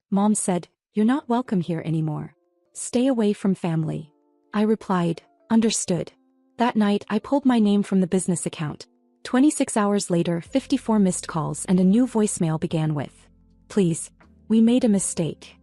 Mom said, "You're not welcome here anymore. Stay away from family." I replied, "Understood." That night, I pulled my name from the business account. 26 hours later, 54 missed calls and a new voicemail began with, "Please, we made a mistake."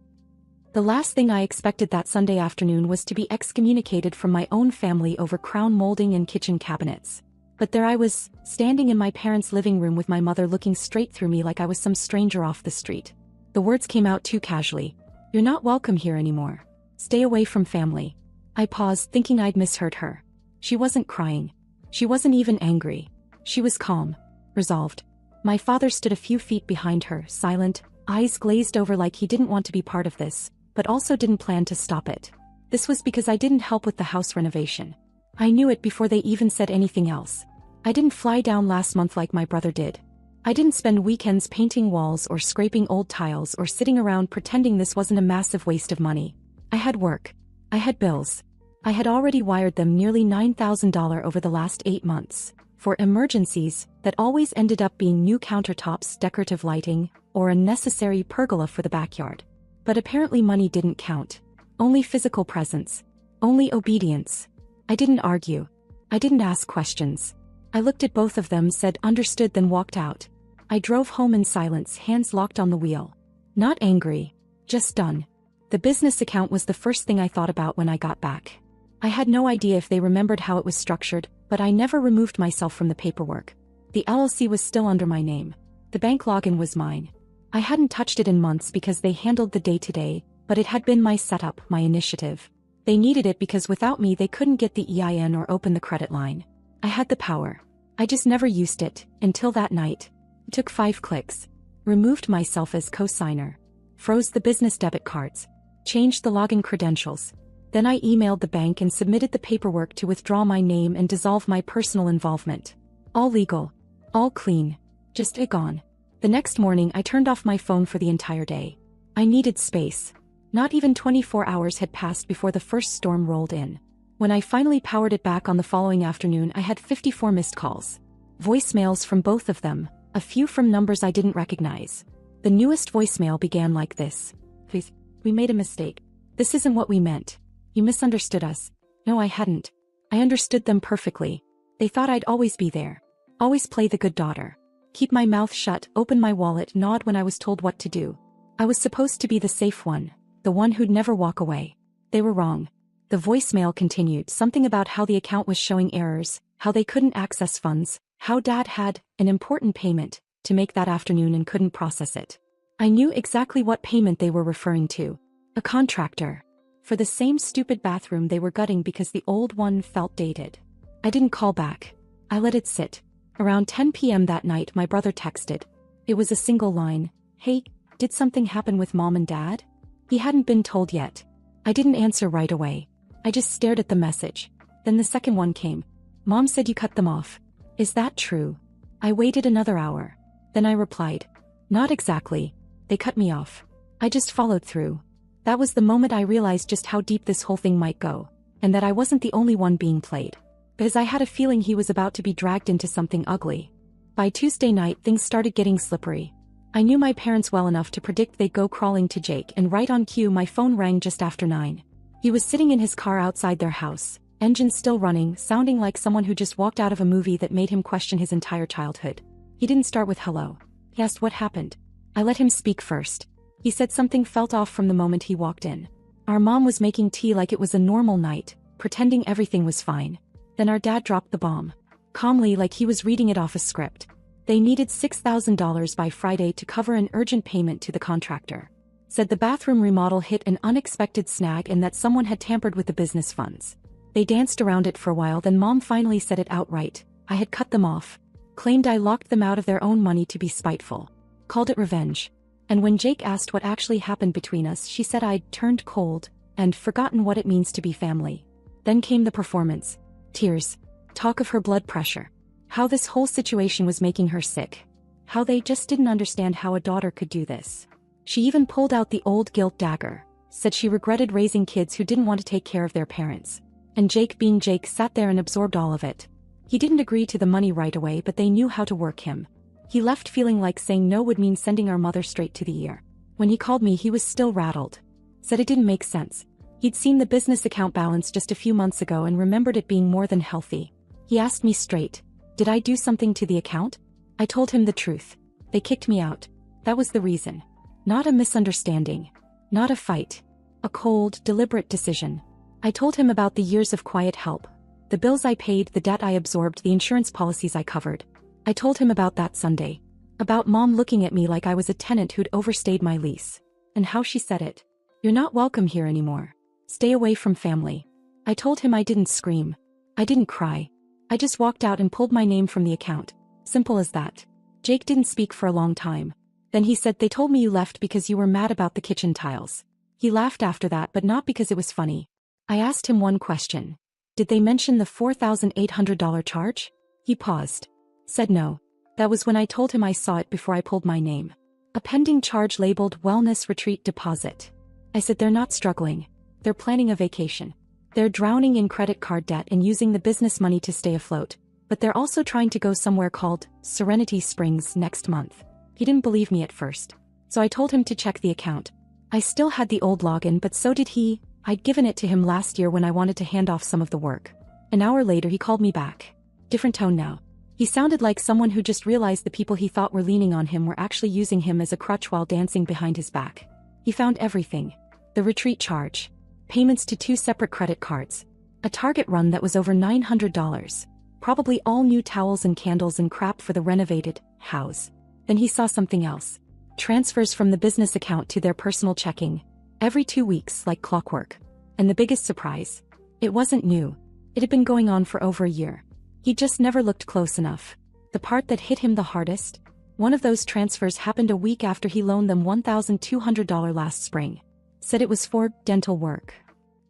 The last thing I expected that Sunday afternoon was to be excommunicated from my own family over crown molding and kitchen cabinets. But there I was, standing in my parents' living room with my mother looking straight through me like I was some stranger off the street. The words came out too casually. "You're not welcome here anymore. Stay away from family." I paused, thinking I'd misheard her. She wasn't crying. She wasn't even angry. She was calm, resolved. My father stood a few feet behind her, silent, eyes glazed over like he didn't want to be part of this, but also didn't plan to stop it. This was because I didn't help with the house renovation. I knew it before they even said anything else. I didn't fly down last month like my brother did. I didn't spend weekends painting walls or scraping old tiles or sitting around pretending this wasn't a massive waste of money. I had work. I had bills. I had already wired them nearly $9,000 over the last 8 months. For emergencies that always ended up being new countertops, decorative lighting, or a necessary pergola for the backyard. But apparently money didn't count. Only physical presence. Only obedience. I didn't argue. I didn't ask questions. I looked at both of them, said understood, then walked out. I drove home in silence, hands locked on the wheel. Not angry. Just done. The business account was the first thing I thought about when I got back. I had no idea if they remembered how it was structured, but I never removed myself from the paperwork. The LLC was still under my name. The bank login was mine. I hadn't touched it in months because they handled the day-to-day, but it had been my setup, my initiative. They needed it because without me they couldn't get the EIN or open the credit line. I had the power. I just never used it, until that night. It took 5 clicks. Removed myself as co-signer. Froze the business debit cards. Changed the login credentials. Then I emailed the bank and submitted the paperwork to withdraw my name and dissolve my personal involvement. All legal. All clean. Just gone. The next morning I turned off my phone for the entire day. I needed space. Not even 24 hours had passed before the first storm rolled in. When I finally powered it back on the following afternoon, I had 54 missed calls. Voicemails from both of them, a few from numbers I didn't recognize. The newest voicemail began like this. "Please, we made a mistake. This isn't what we meant. You misunderstood us." No, I hadn't. I understood them perfectly. They thought I'd always be there. Always play the good daughter. Keep my mouth shut, open my wallet, nod when I was told what to do. I was supposed to be the safe one, the one who'd never walk away. They were wrong. The voicemail continued, something about how the account was showing errors, how they couldn't access funds, how Dad had an important payment to make that afternoon and couldn't process it. I knew exactly what payment they were referring to. A contractor. For the same stupid bathroom they were gutting because the old one felt dated. I didn't call back. I let it sit. Around 10 p.m. that night my brother texted. It was a single line. "Hey, did something happen with Mom and Dad?" He hadn't been told yet. I didn't answer right away. I just stared at the message. Then the second one came. "Mom said you cut them off. Is that true?" I waited another hour. Then I replied. "Not exactly. They cut me off. I just followed through." That was the moment I realized just how deep this whole thing might go, and that I wasn't the only one being played. Because I had a feeling he was about to be dragged into something ugly. By Tuesday night things started getting slippery. I knew my parents well enough to predict they'd go crawling to Jake, and right on cue my phone rang just after 9. He was sitting in his car outside their house, engine still running, sounding like someone who just walked out of a movie that made him question his entire childhood. He didn't start with hello. He asked what happened. I let him speak first. He said something felt off from the moment he walked in. Our mom was making tea like it was a normal night, pretending everything was fine. Then our dad dropped the bomb. Calmly, like he was reading it off a script. They needed $6,000 by Friday to cover an urgent payment to the contractor. Said the bathroom remodel hit an unexpected snag and that someone had tampered with the business funds. They danced around it for a while, then Mom finally said it outright. I had cut them off. Claimed I locked them out of their own money to be spiteful. Called it revenge. And when Jake asked what actually happened between us, she said I'd turned cold and forgotten what it means to be family. Then came the performance. Tears. Talk of her blood pressure. How this whole situation was making her sick. How they just didn't understand how a daughter could do this. She even pulled out the old guilt dagger. Said she regretted raising kids who didn't want to take care of their parents. And Jake, being Jake, sat there and absorbed all of it. He didn't agree to the money right away, but they knew how to work him. He left feeling like saying no would mean sending our mother straight to the ear. When he called me, he was still rattled. Said it didn't make sense. He'd seen the business account balance just a few months ago and remembered it being more than healthy. He asked me straight, did I do something to the account? I told him the truth. They kicked me out. That was the reason. Not a misunderstanding. Not a fight. A cold, deliberate decision. I told him about the years of quiet help. The bills I paid, the debt I absorbed, the insurance policies I covered. I told him about that Sunday. About Mom looking at me like I was a tenant who'd overstayed my lease. And how she said it. You're not welcome here anymore. Stay away from family. I told him I didn't scream. I didn't cry. I just walked out and pulled my name from the account. Simple as that. Jake didn't speak for a long time. Then he said, they told me you left because you were mad about the kitchen tiles. He laughed after that, but not because it was funny. I asked him one question. Did they mention the $4,800 charge? He paused. Said no. That was when I told him I saw it before I pulled my name. A pending charge labeled Wellness Retreat Deposit. I said they're not struggling. They're planning a vacation. They're drowning in credit card debt and using the business money to stay afloat. But they're also trying to go somewhere called Serenity Springs next month. He didn't believe me at first. So I told him to check the account. I still had the old login, but so did he. I'd given it to him last year when I wanted to hand off some of the work. An hour later he called me back. Different tone now. He sounded like someone who just realized the people he thought were leaning on him were actually using him as a crutch while dancing behind his back. He found everything. The retreat charge. Payments to 2 separate credit cards. A Target run that was over $900. Probably all new towels and candles and crap for the renovated house. Then he saw something else. Transfers from the business account to their personal checking. Every 2 weeks like clockwork. And the biggest surprise? It wasn't new. It had been going on for over a year. He just never looked close enough. The part that hit him the hardest? One of those transfers happened a week after he loaned them $1,200 last spring. Said it was for dental work.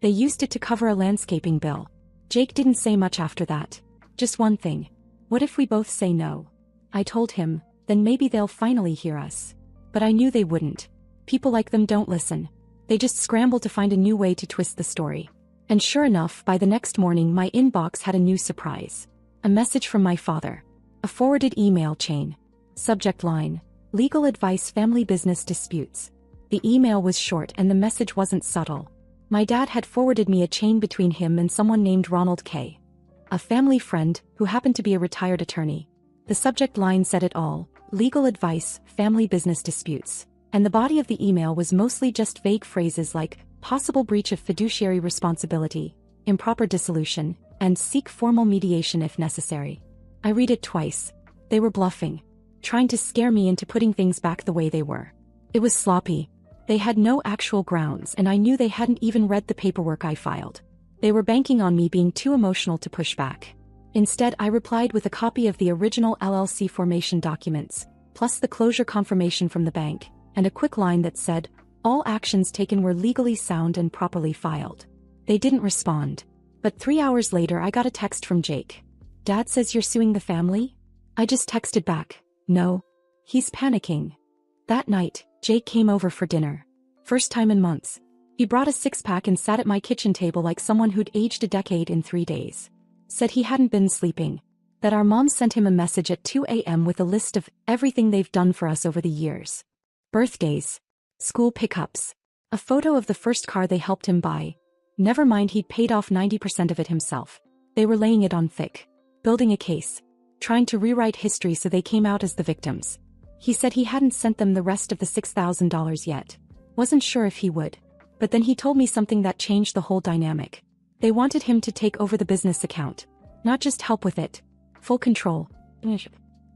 They used it to cover a landscaping bill. Jake didn't say much after that. Just one thing. What if we both say no? I told him, then maybe they'll finally hear us. But I knew they wouldn't. People like them don't listen. They just scramble to find a new way to twist the story. And sure enough, by the next morning my inbox had a new surprise. A message from my father. A forwarded email chain. Subject line: Legal advice, family business disputes. The email was short and the message wasn't subtle. My dad had forwarded me a chain between him and someone named Ronald K. A family friend, who happened to be a retired attorney. The subject line said it all: legal advice, family business disputes. And the body of the email was mostly just vague phrases like, possible breach of fiduciary responsibility, improper dissolution, and seek formal mediation if necessary. I read it twice. They were bluffing. Trying to scare me into putting things back the way they were. It was sloppy. They had no actual grounds, and I knew they hadn't even read the paperwork I filed. They were banking on me being too emotional to push back. Instead, I replied with a copy of the original LLC formation documents, plus the closure confirmation from the bank, and a quick line that said, all actions taken were legally sound and properly filed. They didn't respond. But 3 hours later I got a text from Jake. Dad says you're suing the family? I just texted back, no. He's panicking. That night, Jake came over for dinner. First time in months. He brought a 6-pack and sat at my kitchen table like someone who'd aged a decade in 3 days. Said he hadn't been sleeping. That our mom sent him a message at 2 a.m. with a list of everything they've done for us over the years. Birthdays. School pickups. A photo of the first car they helped him buy. Never mind, he'd paid off 90% of it himself. They were laying it on thick. Building a case. Trying to rewrite history so they came out as the victims. He said he hadn't sent them the rest of the $6,000 yet. Wasn't sure if he would. But then he told me something that changed the whole dynamic. They wanted him to take over the business account. Not just help with it. Full control.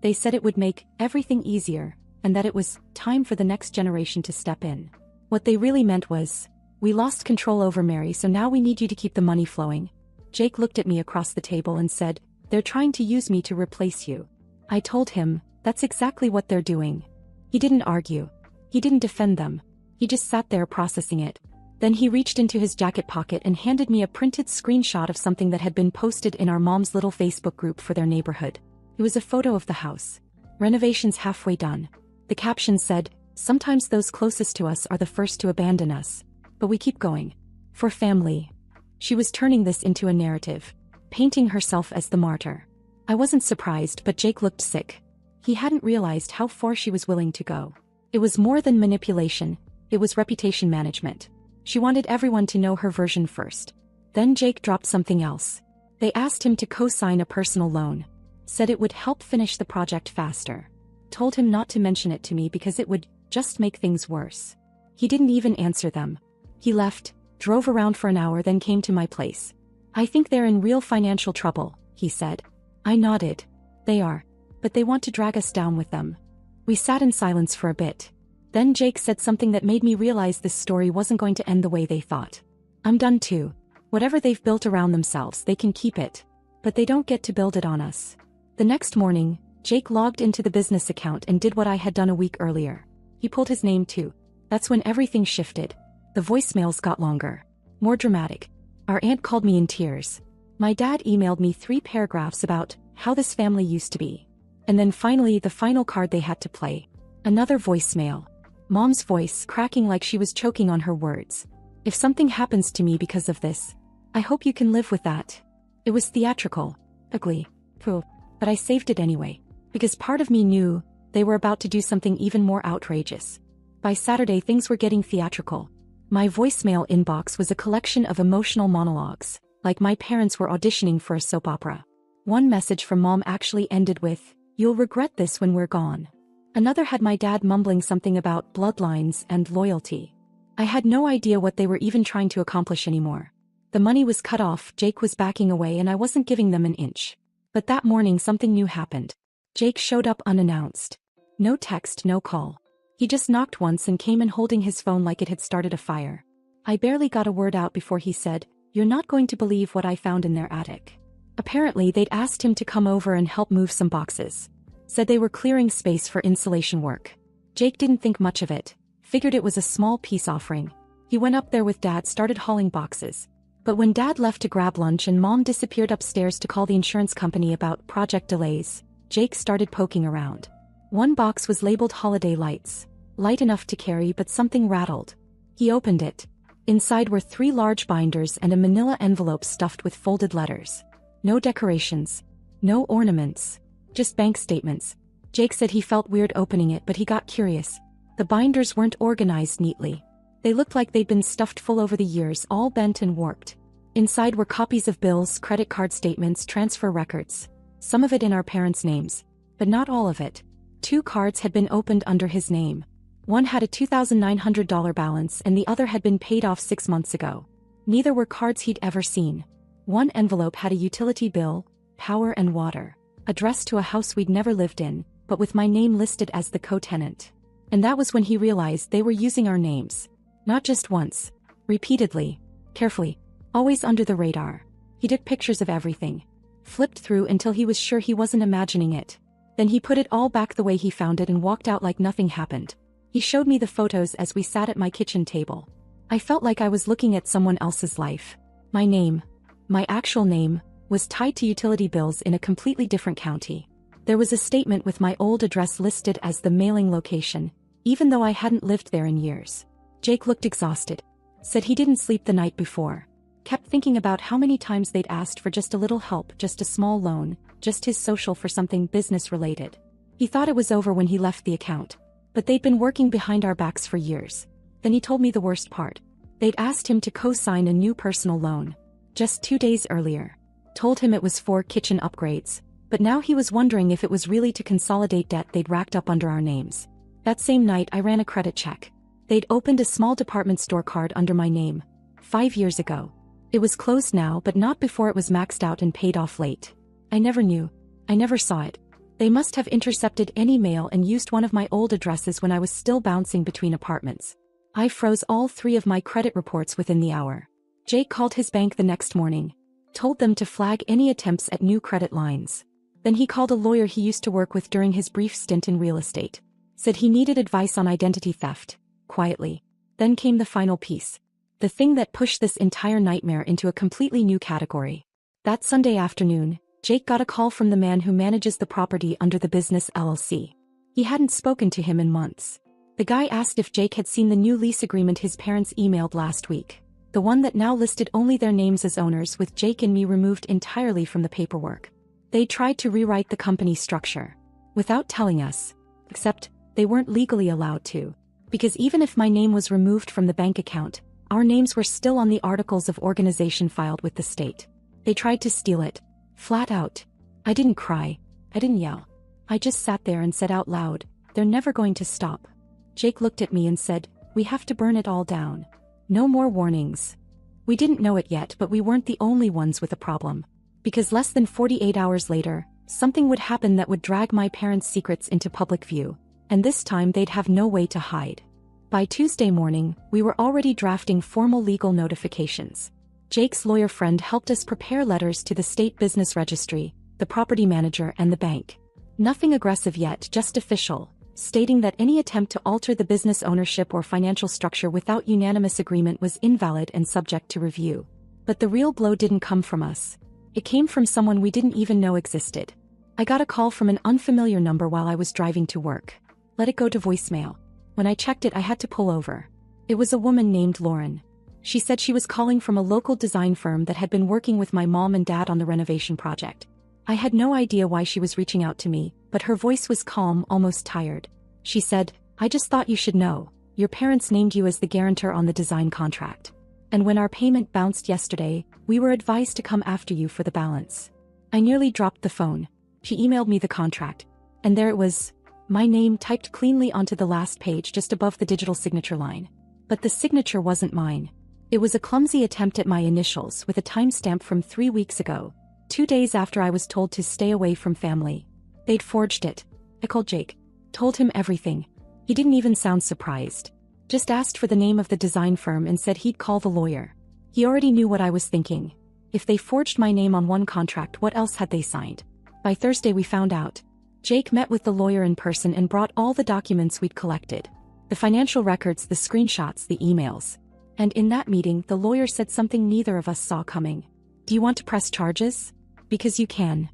They said it would make everything easier, and that it was time for the next generation to step in. What they really meant was, we lost control over Mary, so now we need you to keep the money flowing. Jake looked at me across the table and said, they're trying to use me to replace you. I told him, that's exactly what they're doing. He didn't argue. He didn't defend them. He just sat there processing it. Then he reached into his jacket pocket and handed me a printed screenshot of something that had been posted in our mom's little Facebook group for their neighborhood. It was a photo of the house. Renovations halfway done. The caption said, sometimes those closest to us are the first to abandon us. But we keep going. For family. She was turning this into a narrative. Painting herself as the martyr. I wasn't surprised, but Jake looked sick. He hadn't realized how far she was willing to go. It was more than manipulation, it was reputation management. She wanted everyone to know her version first. Then Jake dropped something else. They asked him to co-sign a personal loan. Said it would help finish the project faster. Told him not to mention it to me because it would just make things worse. He didn't even answer them. He left, drove around for an hour, then came to my place. I think they're in real financial trouble, he said. I nodded. They are. But they want to drag us down with them. We sat in silence for a bit. Then Jake said something that made me realize this story wasn't going to end the way they thought. I'm done too. Whatever they've built around themselves, they can keep it. But they don't get to build it on us. The next morning, Jake logged into the business account and did what I had done a week earlier. He pulled his name too. That's when everything shifted. The voicemails got longer. More dramatic. Our aunt called me in tears. My dad emailed me 3 paragraphs about how this family used to be. And then finally the final card they had to play. Another voicemail. Mom's voice cracking like she was choking on her words. If something happens to me because of this, I hope you can live with that. It was theatrical. Ugly. Pooh. But I saved it anyway. Because part of me knew they were about to do something even more outrageous. By Saturday things were getting theatrical. My voicemail inbox was a collection of emotional monologues, like my parents were auditioning for a soap opera. One message from Mom actually ended with, "You'll regret this when we're gone." Another had my dad mumbling something about bloodlines and loyalty. I had no idea what they were even trying to accomplish anymore. The money was cut off, Jake was backing away, and I wasn't giving them an inch. But that morning something new happened. Jake showed up unannounced. No text, no call. He just knocked once and came in holding his phone like it had started a fire. I barely got a word out before he said, "You're not going to believe what I found in their attic." Apparently they'd asked him to come over and help move some boxes. Said they were clearing space for insulation work. Jake didn't think much of it. Figured it was a small peace offering. He went up there with Dad, started hauling boxes. But when Dad left to grab lunch and Mom disappeared upstairs to call the insurance company about project delays, Jake started poking around. One box was labeled holiday lights. Light enough to carry, but something rattled. He opened it. Inside were 3 large binders and a manila envelope stuffed with folded letters. No decorations. No ornaments. Just bank statements. Jake said he felt weird opening it, but he got curious. The binders weren't organized neatly. They looked like they'd been stuffed full over the years, all bent and warped. Inside were copies of bills, credit card statements, transfer records. Some of it in our parents' names. But not all of it. 2 cards had been opened under his name. One had a $2,900 balance and the other had been paid off 6 months ago. Neither were cards he'd ever seen. One envelope had a utility bill, power and water, addressed to a house we'd never lived in, but with my name listed as the co-tenant. And that was when he realized they were using our names. Not just once. Repeatedly. Carefully. Always under the radar. He took pictures of everything. Flipped through until he was sure he wasn't imagining it. Then he put it all back the way he found it and walked out like nothing happened. He showed me the photos as we sat at my kitchen table. I felt like I was looking at someone else's life. My name, my actual name, was tied to utility bills in a completely different county. There was a statement with my old address listed as the mailing location, even though I hadn't lived there in years. Jake looked exhausted. Said he didn't sleep the night before. Kept thinking about how many times they'd asked for just a little help, just a small loan, just his social for something business-related. He thought it was over when he left the account. But they'd been working behind our backs for years. Then he told me the worst part. They'd asked him to co-sign a new personal loan. Just 2 days earlier. Told him it was for kitchen upgrades. But now he was wondering if it was really to consolidate debt they'd racked up under our names. That same night I ran a credit check. They'd opened a small department store card under my name. 5 years ago. It was closed now, but not before it was maxed out and paid off late. I never knew. I never saw it. They must have intercepted any mail and used one of my old addresses when I was still bouncing between apartments. I froze all 3 of my credit reports within the hour. Jake called his bank the next morning. Told them to flag any attempts at new credit lines. Then he called a lawyer he used to work with during his brief stint in real estate. Said he needed advice on identity theft. Quietly. Then came the final piece. The thing that pushed this entire nightmare into a completely new category. That Sunday afternoon, Jake got a call from the man who manages the property under the business LLC. He hadn't spoken to him in months. The guy asked if Jake had seen the new lease agreement his parents emailed last week. The one that now listed only their names as owners with Jake and me removed entirely from the paperwork. They tried to rewrite the company structure. Without telling us. Except, they weren't legally allowed to. Because even if my name was removed from the bank account, our names were still on the articles of organization filed with the state. They tried to steal it. Flat out. I didn't cry. I didn't yell. I just sat there and said out loud, "They're never going to stop." Jake looked at me and said, "We have to burn it all down. No more warnings." We didn't know it yet, but we weren't the only ones with a problem. Because less than 48 hours later, something would happen that would drag my parents' secrets into public view. And this time they'd have no way to hide. By Tuesday morning, we were already drafting formal legal notifications. Jake's lawyer friend helped us prepare letters to the state business registry, the property manager, and the bank. Nothing aggressive yet, just official, stating that any attempt to alter the business ownership or financial structure without unanimous agreement was invalid and subject to review. But the real blow didn't come from us. It came from someone we didn't even know existed. I got a call from an unfamiliar number while I was driving to work. Let it go to voicemail. When I checked it, I had to pull over. It was a woman named Lauren. She said she was calling from a local design firm that had been working with my mom and dad on the renovation project. I had no idea why she was reaching out to me, but her voice was calm, almost tired. She said, "I just thought you should know. Your parents named you as the guarantor on the design contract. And when our payment bounced yesterday, we were advised to come after you for the balance." I nearly dropped the phone. She emailed me the contract. And there it was. My name typed cleanly onto the last page just above the digital signature line. But the signature wasn't mine. It was a clumsy attempt at my initials with a timestamp from 3 weeks ago, 2 days after I was told to stay away from family. They'd forged it. I called Jake. Told him everything. He didn't even sound surprised. Just asked for the name of the design firm and said he'd call the lawyer. He already knew what I was thinking. If they forged my name on one contract, what else had they signed? By Thursday we found out. Jake met with the lawyer in person and brought all the documents we'd collected. The financial records, the screenshots, the emails. And in that meeting, the lawyer said something neither of us saw coming. "Do you want to press charges? Because you can."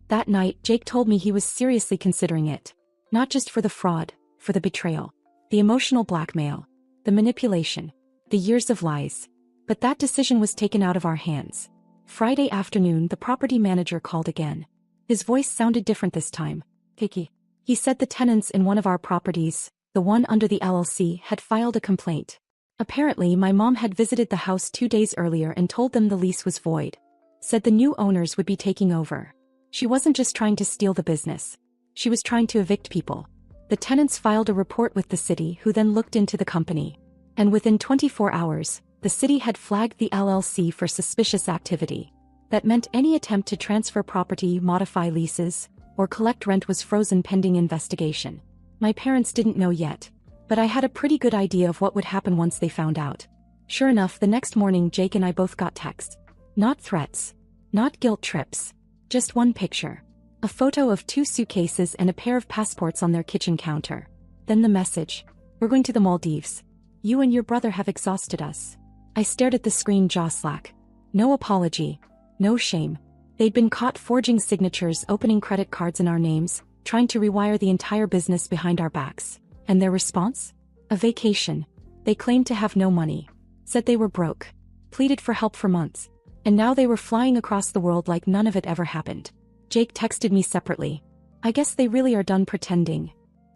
That night, Jake told me he was seriously considering it. Not just for the fraud, for the betrayal, the emotional blackmail, the manipulation, the years of lies. But that decision was taken out of our hands. Friday afternoon, the property manager called again. His voice sounded different this time. "Kiki." He said the tenants in one of our properties, the one under the LLC, had filed a complaint. Apparently, my mom had visited the house 2 days earlier and told them the lease was void. Said the new owners would be taking over. She wasn't just trying to steal the business. She was trying to evict people. The tenants filed a report with the city, who then looked into the company. And within 24 hours, the city had flagged the LLC for suspicious activity. That meant any attempt to transfer property, modify leases, or collect rent was frozen pending investigation. My parents didn't know yet, but I had a pretty good idea of what would happen once they found out. Sure enough, the next morning Jake and I both got texts. Not threats. Not guilt trips. Just one picture. A photo of 2 suitcases and a pair of passports on their kitchen counter. Then the message. "We're going to the Maldives. You and your brother have exhausted us." I stared at the screen, jaw slack. No apology. No shame. They'd been caught forging signatures, opening credit cards in our names, trying to rewire the entire business behind our backs. And their response? A vacation. They claimed to have no money. Said they were broke. Pleaded for help for months. And now they were flying across the world like none of it ever happened. Jake texted me separately. "I guess they really are done pretending."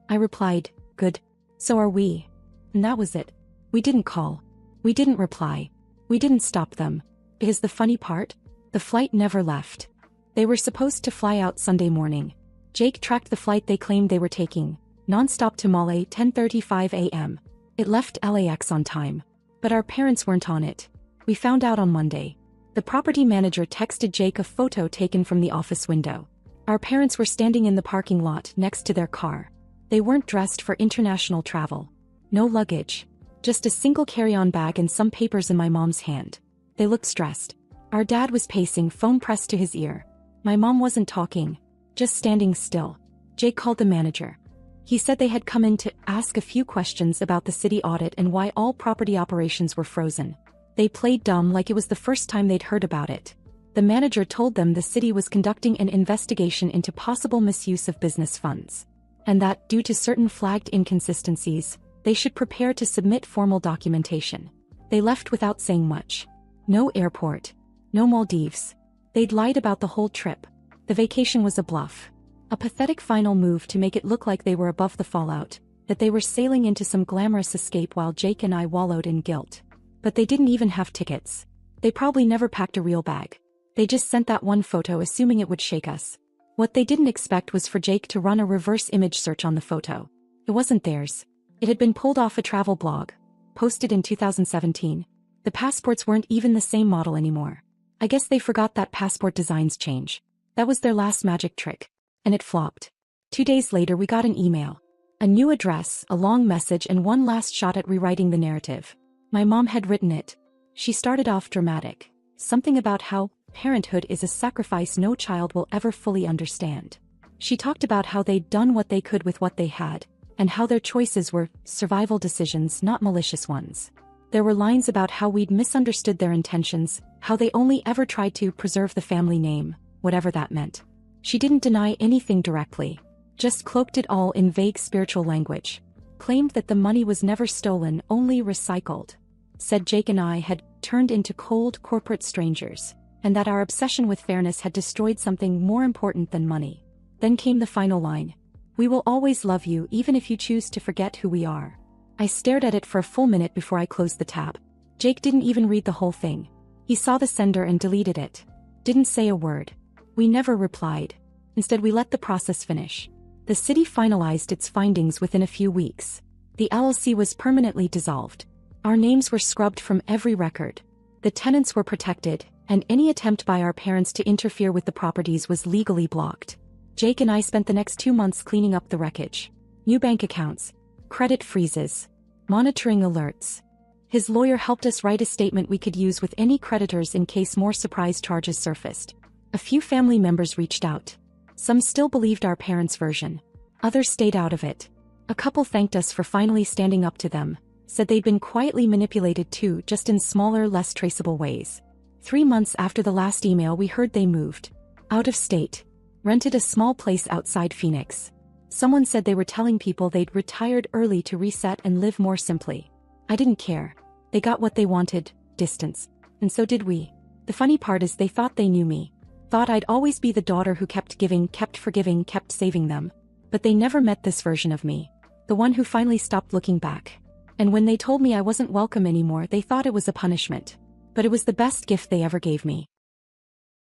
I replied, "Good. So are we." And that was it. We didn't call. We didn't reply. We didn't stop them. Because the funny part? The flight never left. They were supposed to fly out Sunday morning. Jake tracked the flight they claimed they were taking, non-stop to Malé, 10:35 a.m. It left LAX on time. But our parents weren't on it. We found out on Monday. The property manager texted Jake a photo taken from the office window. Our parents were standing in the parking lot next to their car. They weren't dressed for international travel. No luggage. Just a single carry-on bag and some papers in my mom's hand. They looked stressed. Our dad was pacing, phone pressed to his ear. My mom wasn't talking. Just standing still. Jake called the manager. He said they had come in to ask a few questions about the city audit and why all property operations were frozen. They played dumb like it was the first time they'd heard about it. The manager told them the city was conducting an investigation into possible misuse of business funds. And that, due to certain flagged inconsistencies, they should prepare to submit formal documentation. They left without saying much. No airport. No Maldives. They'd lied about the whole trip. The vacation was a bluff. A pathetic final move to make it look like they were above the fallout. that they were sailing into some glamorous escape while Jake and I wallowed in guilt. But they didn't even have tickets. They probably never packed a real bag. They just sent that one photo assuming it would shake us. What they didn't expect was for Jake to run a reverse image search on the photo. It wasn't theirs. It had been pulled off a travel blog, posted in 2017. The passports weren't even the same model anymore. I guess they forgot that passport designs change. That was their last magic trick. And it flopped. 2 days later we got an email. A new address, a long message, and one last shot at rewriting the narrative. My mom had written it. She started off dramatic. Something about how parenthood is a sacrifice no child will ever fully understand. She talked about how they'd done what they could with what they had, and how their choices were survival decisions, not malicious ones. There were lines about how we'd misunderstood their intentions, how they only ever tried to preserve the family name, whatever that meant. She didn't deny anything directly, just cloaked it all in vague spiritual language. Claimed that the money was never stolen, only recycled. Said Jake and I had turned into cold corporate strangers, and that our obsession with fairness had destroyed something more important than money. Then came the final line. We will always love you even if you choose to forget who we are. I stared at it for a full minute before I closed the tab. Jake didn't even read the whole thing. He saw the sender and deleted it. Didn't say a word. We never replied. Instead we let the process finish. The city finalized its findings within a few weeks. The LLC was permanently dissolved. Our names were scrubbed from every record. The tenants were protected, and any attempt by our parents to interfere with the properties was legally blocked. Jake and I spent the next 2 months cleaning up the wreckage. New bank accounts, credit freezes, monitoring alerts. His lawyer helped us write a statement we could use with any creditors in case more surprise charges surfaced. A few family members reached out. Some still believed our parents' version. Others stayed out of it. A couple thanked us for finally standing up to them, said they'd been quietly manipulated too, just in smaller, less traceable ways. 3 months after the last email we heard they moved. Out of state. Rented a small place outside Phoenix. Someone said they were telling people they'd retired early to reset and live more simply. I didn't care. They got what they wanted, distance. And so did we. The funny part is they thought they knew me. Thought I'd always be the daughter who kept giving, kept forgiving, kept saving them. But they never met this version of me. The one who finally stopped looking back. And when they told me I wasn't welcome anymore, they thought it was a punishment. But it was the best gift they ever gave me.